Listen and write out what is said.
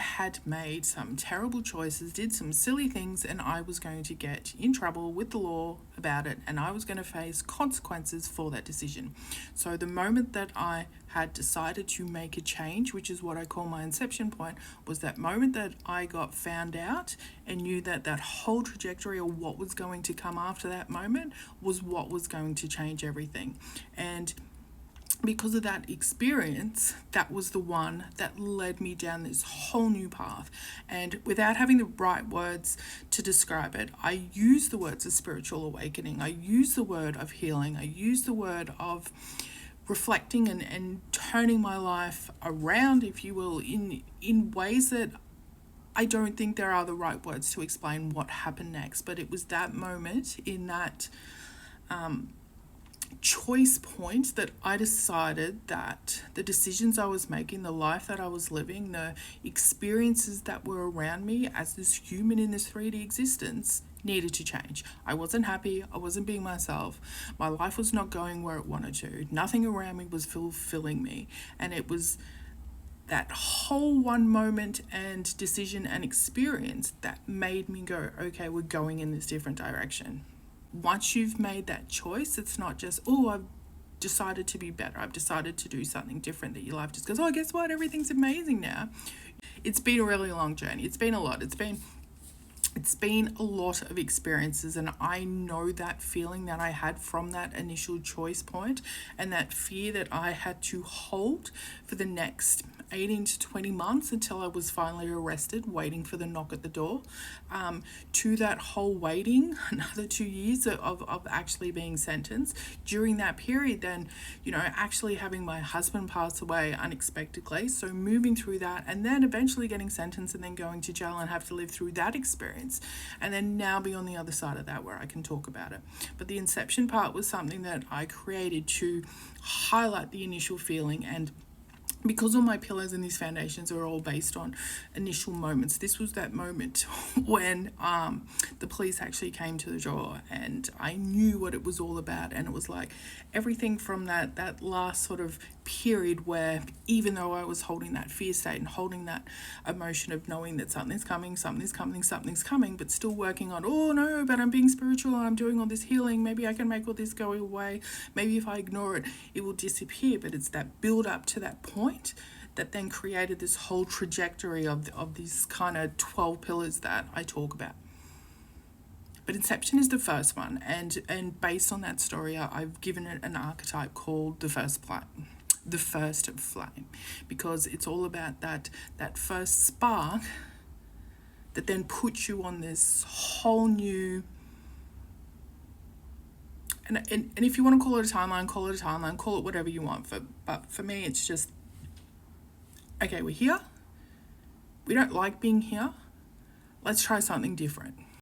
had made some terrible choices, did some silly things, and I was going to get in trouble with the law about it, and I was going to face consequences for that decision. So the moment that I had decided to make a change, which is what I call my inception point, was that moment that I got found out and knew that that whole trajectory of what was going to come after that moment was what was going to change everything. And because of that experience, that was the one that led me down this whole new path. And without having the right words to describe it, I use the words of spiritual awakening. I use the word of healing. I use the word of reflecting and turning my life around, if you will, in ways that I don't think there are the right words to explain what happened next. But it was that moment in that choice point that I decided that the decisions I was making, the life that I was living, the experiences that were around me as this human in this 3D existence needed to change. I wasn't happy. I wasn't being myself. My life was not going where it wanted to. Nothing around me was fulfilling me. And it was that whole one moment and decision and experience that made me go, okay, we're going in this different direction. Once you've made that choice, it's not just, oh, I've decided to be better. I've decided to do something different, that your life just goes, oh, guess what? Everything's amazing now. It's been a really long journey. It's been a lot. It's been a lot of experiences, and I know that feeling that I had from that initial choice point and that fear that I had to hold for the next 18 to 20 months until I was finally arrested, waiting for the knock at the door, to that whole waiting another 2 years of actually being sentenced. During that period, then, actually having my husband pass away unexpectedly, so moving through that, and then eventually getting sentenced and then going to jail and have to live through that experience, and then now be on the other side of that where I can talk about it. But the inception part was something that I created to highlight the initial feeling. And because all my pillars and these foundations are all based on initial moments, this was that moment when the police actually came to the door, and I knew what it was all about. And it was like everything from that last sort of period where, even though I was holding that fear state and holding that emotion of knowing that something's coming, but still working on, oh no, but I'm being spiritual and I'm doing all this healing, maybe I can make all this go away, maybe if I ignore it, it will disappear. But it's that build up to that point that then created this whole trajectory of these kind of 12 pillars that I talk about. But inception is the first one, and based on that story, I've given it an archetype called the first flame, because it's all about that first spark that then puts you on this whole new, and if you want to call it a timeline, call it whatever you want. But for me, it's just, okay, we're here. We don't like being here. Let's try something different.